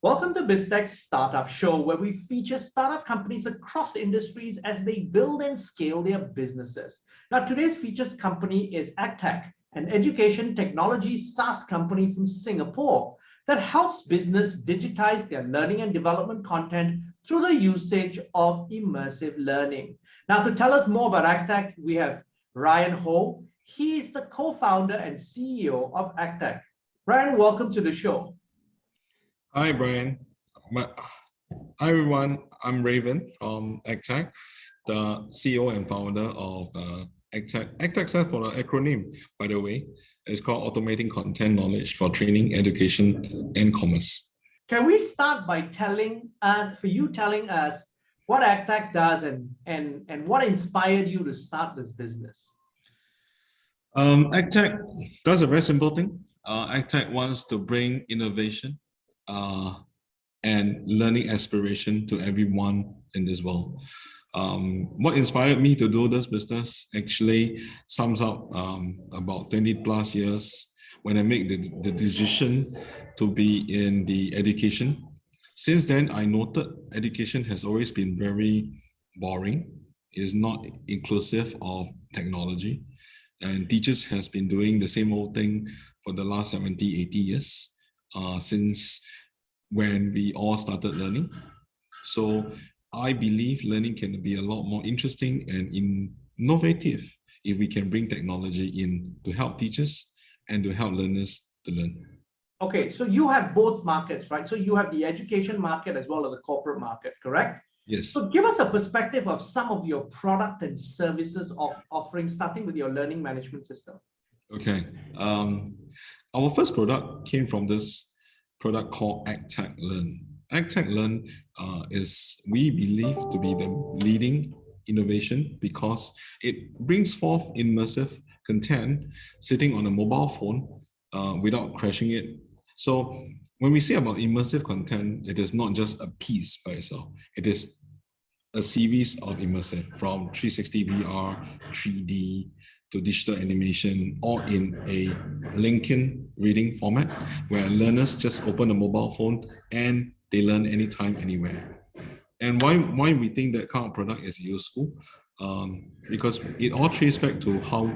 Welcome to Biztech Startup Show, where we feature startup companies across industries as they build and scale their businesses. Now, today's featured company is ACKTEC, an education technology SaaS company from Singapore that helps business digitize their learning and development content through the usage of immersive learning. Now, to tell us more about ACKTEC, we have Ryan Ho. He is the co-founder and CEO of ACKTEC. Ryan, welcome to the show. Hi, Brian. Hi, everyone. I'm Raven from ACKTEC, the CEO and founder of ACKTEC. ACKTEC stands for the acronym, by the way. It's called Automating Content Knowledge for Training, Education, and Commerce. Can we start by telling us what ACKTEC does and what inspired you to start this business? ACKTEC does a very simple thing. ACKTEC wants to bring innovation and learning aspiration to everyone in this world. What inspired me to do this business actually sums up about 20 plus years when I made the decision to be in the education. Since then, I noted education has always been very boring. It is not inclusive of technology. And teachers has been doing the same old thing for the last 70, 80 years. Since when we all started learning. So I believe learning can be a lot more interesting and innovative if we can bring technology in to help teachers and to help learners to learn. Okay, so you have both markets, right? So you have the education market as well as the corporate market, correct? Yes. So give us a perspective of some of your product and services offerings, starting with your learning management system. Okay. Our first product came from this product called ACKTEC Learn. ACKTEC Learn is, we believe, to be the leading innovation because it brings forth immersive content sitting on a mobile phone without crashing it. So when we say about immersive content, it is not just a piece by itself. It is a series of immersive from 360 VR, 3D, to digital animation, all in a Lincoln reading format where learners just open a mobile phone and they learn anytime, anywhere. And why we think that kind of product is useful? Because it all traces back to how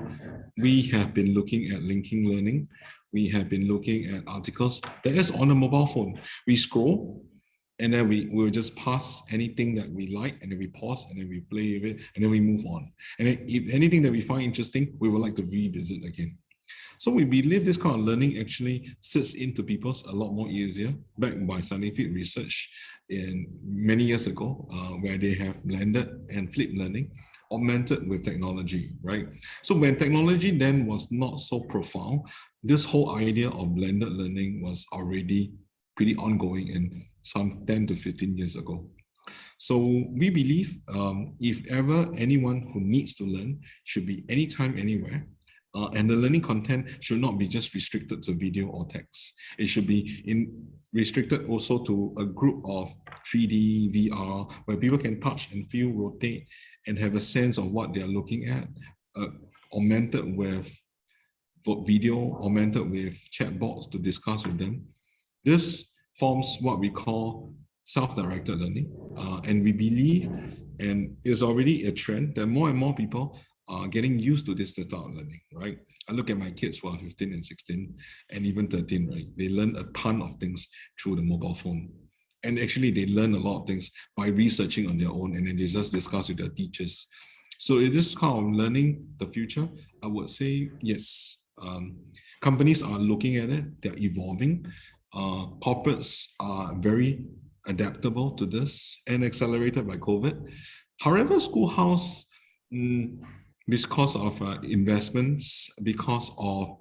we have been looking at linking learning. We have been looking at articles that is on a mobile phone. We scroll, and then we will just pass anything that we like, and then we pause, and then we play with it, and then we move on. And then if anything that we find interesting, we would like to revisit again. So we believe this kind of learning actually sits into people's a lot more easier, backed by scientific research in many years ago, where they have blended and flipped learning, augmented with technology, right? So when technology then was not so profound, this whole idea of blended learning was already pretty ongoing in some 10 to 15 years ago. So we believe if ever anyone who needs to learn should be anytime, anywhere, and the learning content should not be just restricted to video or text. It should be restricted also to a group of 3D, VR, where people can touch and feel, rotate, and have a sense of what they're looking at, augmented with video, augmented with chatbots to discuss with them. This forms what we call self-directed learning. And we believe, and it's already a trend, that more and more people are getting used to this style of learning, right? I look at my kids who are 15 and 16 and even 13, right? They learn a ton of things through the mobile phone. And actually they learn a lot of things by researching on their own, and then they just discuss with their teachers. So it is kind of learning the future. I would say yes. Companies are looking at it, they're evolving. Corporates are very adaptable to this and accelerated by COVID. However, Schoolhouse, because of investments, because of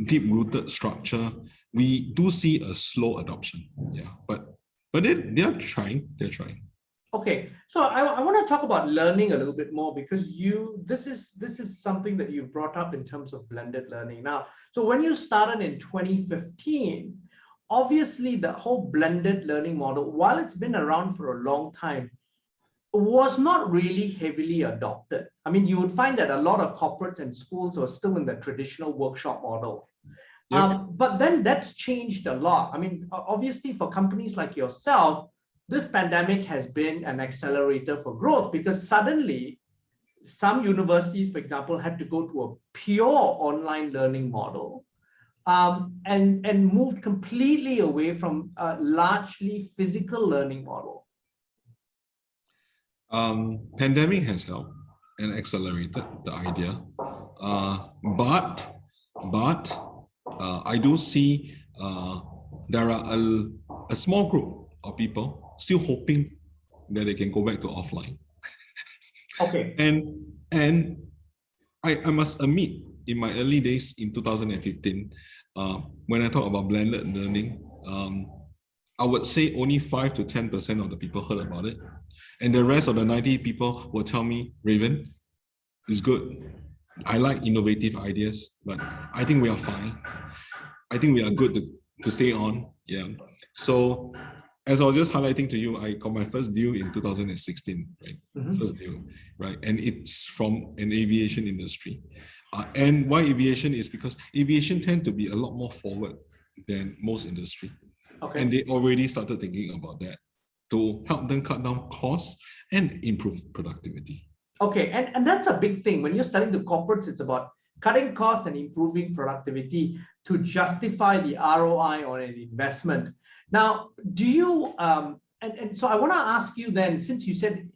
deep-rooted structure, we do see a slow adoption. Yeah, but they're trying. Okay, so I want to talk about learning a little bit more because this is something that you've brought up in terms of blended learning. Now, so when you started in 2015, obviously the whole blended learning model, while it's been around for a long time, was not really heavily adopted. I mean, you would find that a lot of corporates and schools are still in the traditional workshop model. Yep. But then that's changed a lot. I mean, obviously for companies like yourself, this pandemic has been an accelerator for growth because suddenly some universities, for example, had to go to a pure online learning model and moved completely away from a largely physical learning model. Pandemic has helped and accelerated the idea, but I do see there are a small group of people still hoping that they can go back to offline. Okay. And I must admit, in my early days in 2015, when I talk about blended learning, I would say only 5 to 10% of the people heard about it. And the rest of the 90 people will tell me, Raven, it's good. I like innovative ideas, but I think we are fine. I think we are good to stay on. Yeah. So as I was just highlighting to you, I got my first deal in 2016, right? First deal, right? And it's from an aviation industry. And why aviation is because aviation tend to be a lot more forward than most industry. Okay. And they already started thinking about that to help them cut down costs and improve productivity. Okay, and that's a big thing. When you're selling to corporates, it's about cutting costs and improving productivity to justify the ROI on an investment. Now, do you, and so I want to ask you then, since you said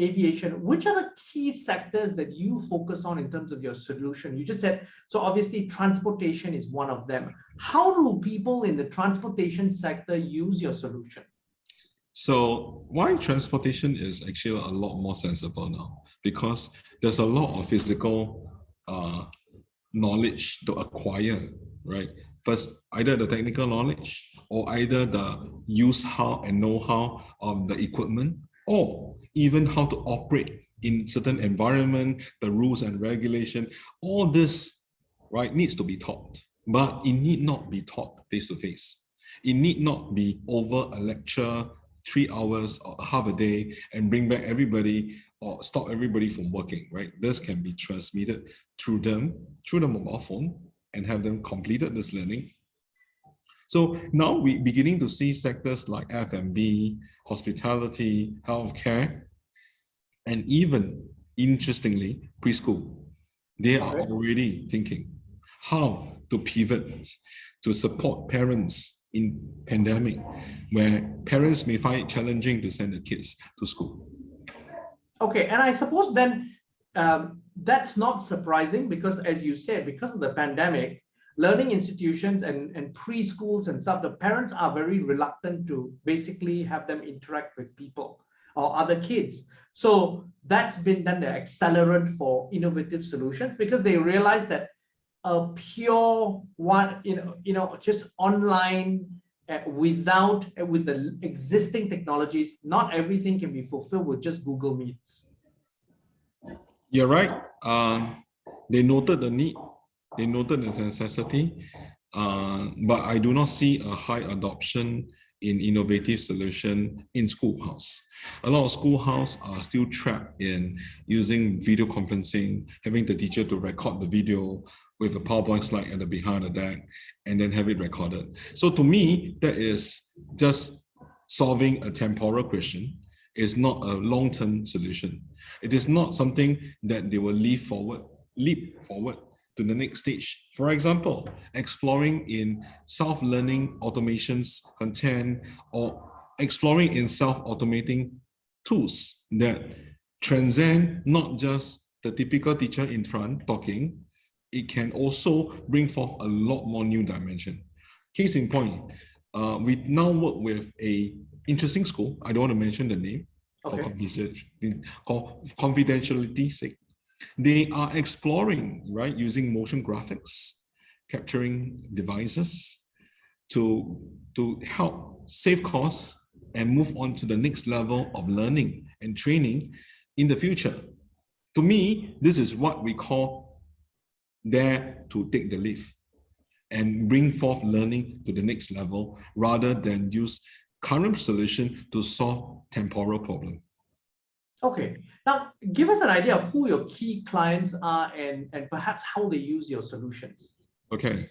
aviation, which are the key sectors that you focus on in terms of your solution? You just said, so obviously transportation is one of them. How do people in the transportation sector use your solution? So why transportation is actually a lot more sensible now? Because there's a lot of physical knowledge to acquire, right? First, either the technical knowledge or either the use how and know-how of the equipment, or even how to operate in certain environment, the rules and regulation. All this, right, needs to be taught, but it need not be taught face-to-face. It need not be over a lecture, 3 hours or half a day and bring back everybody or stop everybody from working, right? This can be transmitted through the mobile phone and have them completed this learning. So now we're beginning to see sectors like F&B, hospitality, healthcare, and even, interestingly, preschool. They are already thinking how to pivot to support parents in pandemic, where parents may find it challenging to send their kids to school. Okay, and I suppose then that's not surprising because, as you said, because of the pandemic, learning institutions and preschools and stuff, the parents are very reluctant to basically have them interact with people or other kids. So that's been then the accelerant for innovative solutions because they realize that a pure one, just online with the existing technologies, not everything can be fulfilled with just Google Meets. You're right. They noted the need, they noted the necessity, but I do not see a high adoption in innovative solution in schoolhouse. A lot of schoolhouse are still trapped in using video conferencing, having the teacher to record the video with a PowerPoint slide at the behind the deck and then have it recorded. So to me, that is just solving a temporal question. It's not a long-term solution. It is not something that they will leap forward to the next stage. For example, exploring in self-learning automations content or exploring in self-automating tools that transcend not just the typical teacher in front talking, it can also bring forth a lot more new dimension. Case in point, we now work with a interesting school. I don't want to mention the name for confidentiality's sake. They are exploring, right, using motion graphics, capturing devices to help save costs and move on to the next level of learning and training in the future. To me, this is what we call dare to take the leap and bring forth learning to the next level rather than use current solution to solve temporal problem. Okay, now give us an idea of who your key clients are and perhaps how they use your solutions. Okay,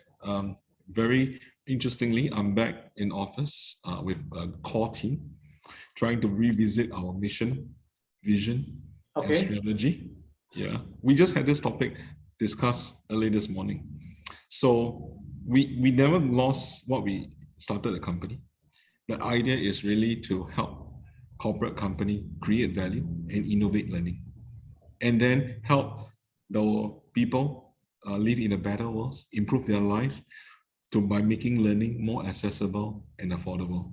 very interestingly, I'm back in office with a core team, trying to revisit our mission, vision, and strategy. Yeah, we just had this topic discussed early this morning. So we never lost what we started the company. The idea is really to help corporate company create value and innovate learning, and then help the people live in a better world, improve their life by making learning more accessible and affordable.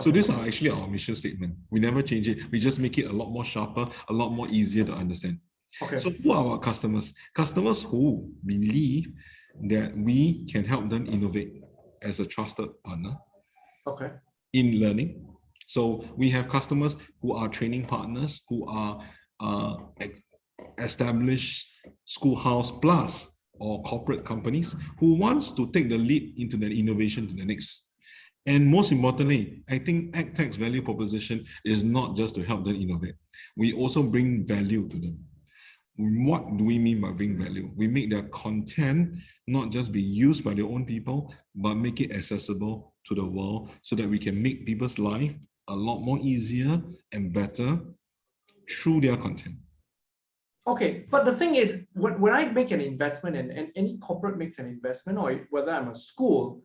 So these are actually our mission statement. We never change it. We just make it a lot more sharper, a lot more easier to understand. So who are our customers? Customers who believe that we can help them innovate as a trusted partner in learning. So we have customers who are training partners, who are established schoolhouse plus or corporate companies who wants to take the lead into the innovation to the next. And most importantly, I think ACKTEC's value proposition is not just to help them innovate. We also bring value to them. What do we mean by bring value? We make their content not just be used by their own people, but make it accessible to the world so that we can make people's life a lot more easier and better through their content. Okay, but the thing is, when I make an investment and any corporate makes an investment, or whether I'm a school,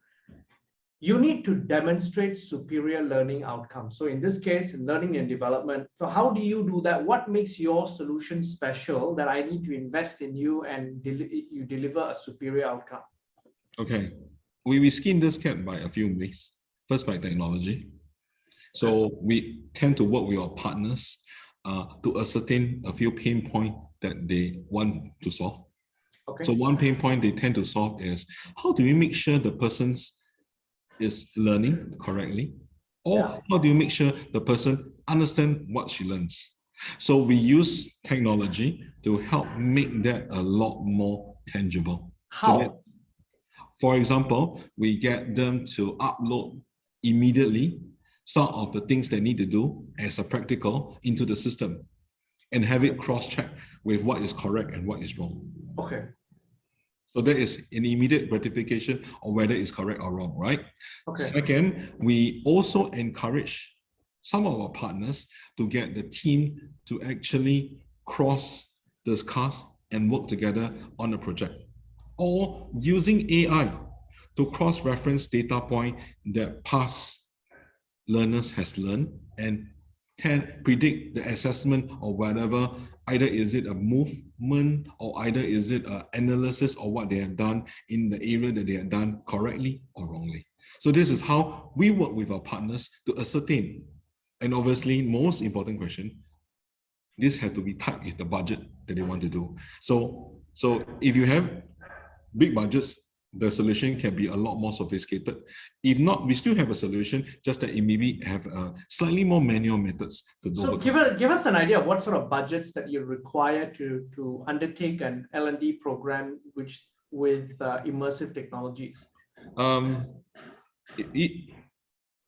you need to demonstrate superior learning outcomes. So in this case, learning and development. So how do you do that? What makes your solution special that I need to invest in you and you deliver a superior outcome? Okay, we skin this cat by a few ways. First, by technology. So we tend to work with our partners to ascertain a few pain points that they want to solve. So one pain point they tend to solve is, how do we make sure the person's is learning correctly? Or how do you make sure the person understands what she learns? So we use technology to help make that a lot more tangible. How? So that, for example, we get them to upload immediately some of the things they need to do as a practical into the system and have it cross-checked with what is correct and what is wrong. Okay. So there is an immediate gratification of whether it's correct or wrong, right? Second, we also encourage some of our partners to get the team to actually cross-discuss and work together on a project, or using AI to cross-reference data point that past learners has learned and can predict the assessment or whatever, either is it a movement or either is it an analysis of what they have done in the area that they have done correctly or wrongly. So this is how we work with our partners to ascertain. And obviously, most important question, this has to be tight with the budget that they want to do. So if you have big budgets, the solution can be a lot more sophisticated. If not, we still have a solution, just that it maybe have slightly more manual methods to do. So give us an idea of what sort of budgets that you require to undertake an L&D program with immersive technologies.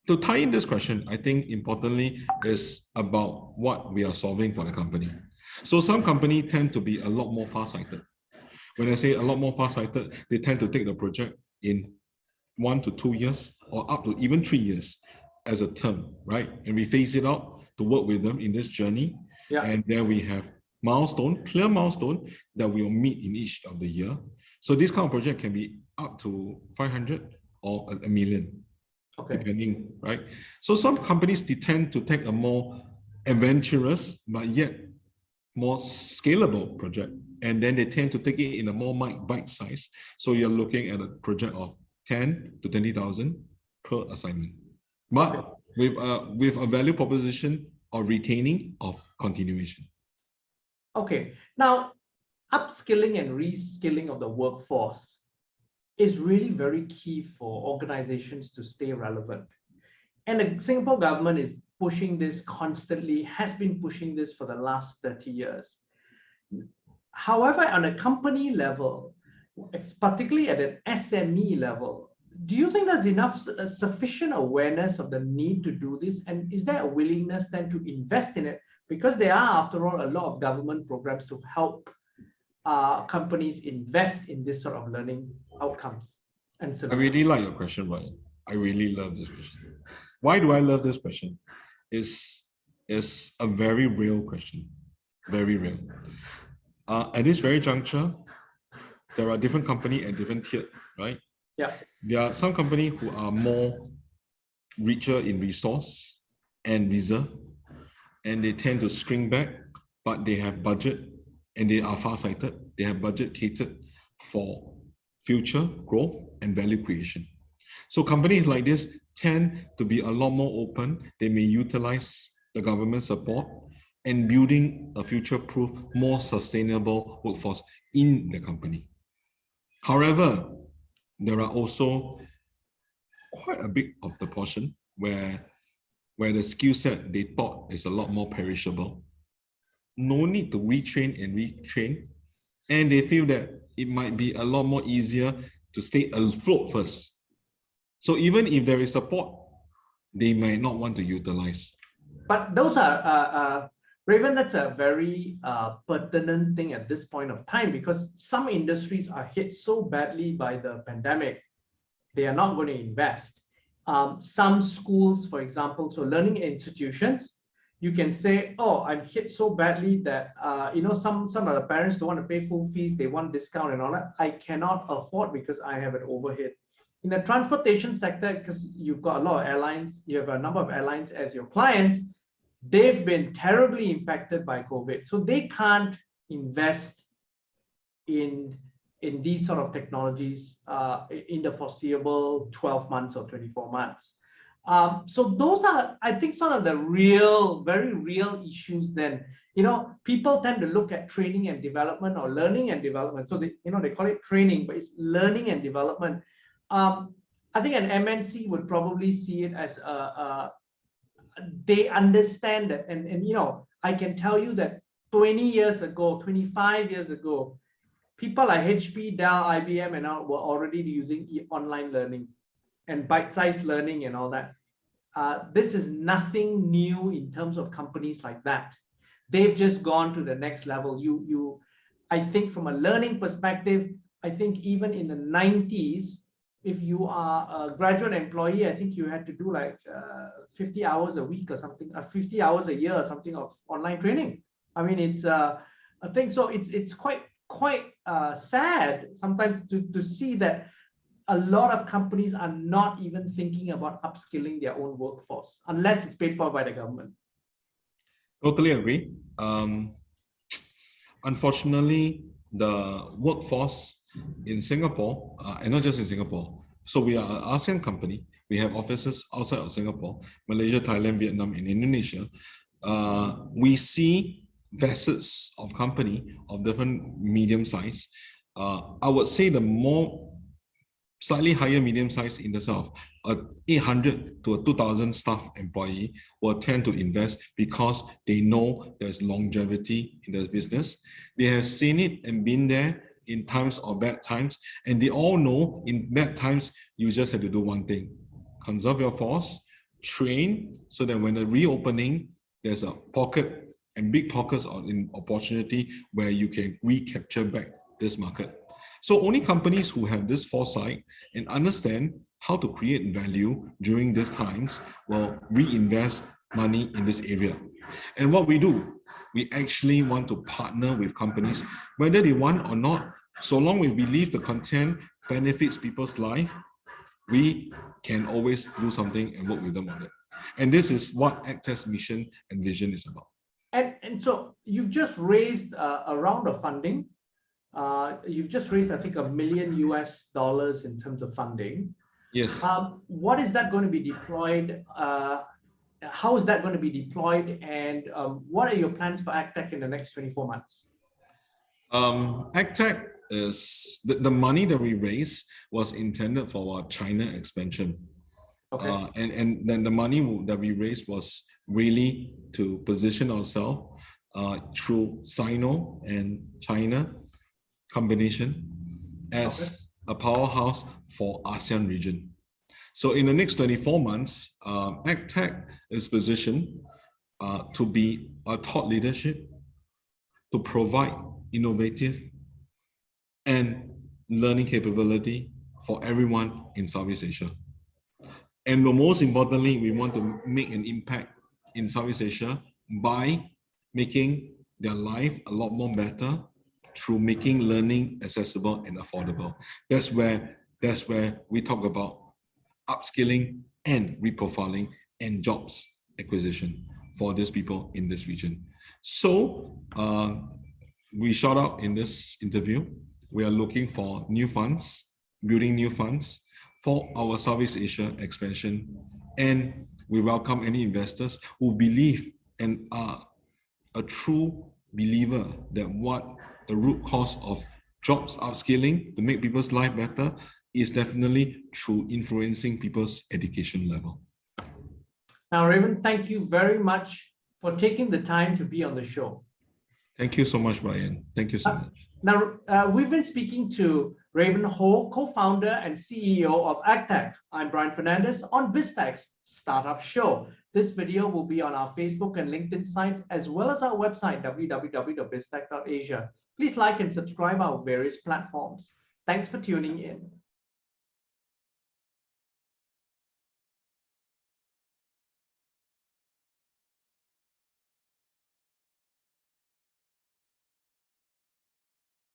To tie in this question, I think importantly is about what we are solving for the company. So some companies tend to be a lot more far-sighted. When I say a lot more far-sighted, they tend to take the project in 1 to 2 years or up to even 3 years as a term, right? And we phase it out to work with them in this journey. And then we have clear milestone that we will meet in each of the year. So this kind of project can be up to 500 or a million, depending, right? So some companies, they tend to take a more adventurous, but yet more scalable project. And then they tend to take it in a more bite size. So you're looking at a project of 10 to 20,000 per assignment. But with a value proposition of retaining of continuation. Okay, now upskilling and reskilling of the workforce is really very key for organizations to stay relevant. And the Singapore government is pushing this constantly, has been pushing this for the last 30 years. However, on a company level, particularly at an SME level, do you think there's enough sufficient awareness of the need to do this? And is there a willingness then to invest in it? Because there are, after all, a lot of government programs to help companies invest in this sort of learning outcomes and I solutions? really like your question, Ryan. I really love this question. Why do I love this question? It's a very real question, very real. At this very juncture, there are different companies at different tier, right? Yeah. There are some companies who are more richer in resource and reserve, and they tend to string back, but they have budget and they are far-sighted. They have budget catered for future growth and value creation. So companies like this tend to be a lot more open. They may utilize the government support and building a future-proof, more sustainable workforce in the company. However, there are also quite a big of the portion where the skill set they thought is a lot more perishable. No need to retrain and retrain. And they feel that it might be a lot more easier to stay afloat first. So even if there is support, they might not want to utilize. But those are, Raven, that's a very pertinent thing at this point of time, because some industries are hit so badly by the pandemic, they are not going to invest. Some schools, for example, so learning institutions, you can say, oh, I'm hit so badly that, some of the parents don't want to pay full fees, they want discount and all that. I cannot afford because I have an overhead. In the transportation sector, because you've got a lot of airlines, you have a number of airlines as your clients, they've been terribly impacted by COVID. So they can't invest in these sort of technologies in the foreseeable 12 months or 24 months. So those are, I think, some of the very real issues then. People tend to look at training and development or learning and development. So they call it training, but it's learning and development. I think an MNC would probably see it as they understand that, and I can tell you that 20 years ago, 25 years ago, people like HP, Dell, IBM, and all were already using online learning and bite-sized learning and all that. This is nothing new in terms of companies like that. They've just gone to the next level. I think from a learning perspective, I think even in the 90s, if you are a graduate employee, I think you had to do like 50 hours a week or something, 50 hours a year or something of online training. I mean, it's a thing. So it's quite sad sometimes to see that a lot of companies are not even thinking about upskilling their own workforce unless it's paid for by the government. Totally agree. Unfortunately, the workforce in Singapore, and not just in Singapore, so we are an ASEAN company. We have offices outside of Singapore, Malaysia, Thailand, Vietnam, and Indonesia. We see facets of company of different medium size. I would say the more slightly higher medium size in the south, 800 to a 2,000 staff employee will tend to invest because they know there's longevity in the business. They have seen it and been there in times or bad times, and they all know in bad times you just have to do one thing: conserve your force, train, so that when the reopening, there's a pocket and big pockets in opportunity where you can recapture back this market. So only companies who have this foresight and understand how to create value during these times will reinvest money in this area. And what we do, we actually want to partner with companies, whether they want or not. So long we believe the content benefits people's life, we can always do something and work with them on it. And this is what ACKTEC's mission and vision is about. And so you've just raised a round of funding. You've just raised, I think, $1 million in terms of funding. Yes. What is that going to be deployed? How is that going to be deployed? And what are your plans for ACKTEC in the next 24 months? ACKTEC is the money that we raised was intended for our China expansion. Okay. And then the money that we raised was really to position ourselves through Sino and China combination as a powerhouse for ASEAN region. So in the next 24 months, ACKTEC is positioned to be a thought leadership, to provide innovative and learning capability for everyone in Southeast Asia. And most importantly, we want to make an impact in Southeast Asia by making their life a lot more better through making learning accessible and affordable. That's where we talk about upskilling and reprofiling and jobs acquisition for these people in this region. So we shout out in this interview, we are looking for new funds, building new funds for our Southeast Asia expansion. And we welcome any investors who believe and are a true believer that what the root cause of jobs upskilling to make people's life better is definitely through influencing people's education level. Now, Raven, thank you very much for taking the time to be on the show. Thank you so much, Brian. Thank you so much. Now, we've been speaking to Raven Ho, co-founder and CEO of ACKTEC. I'm Brian Fernandez on Biztech's Startup Show. This video will be on our Facebook and LinkedIn sites, as well as our website, www.biztech.asia. Please like and subscribe our various platforms. Thanks for tuning in.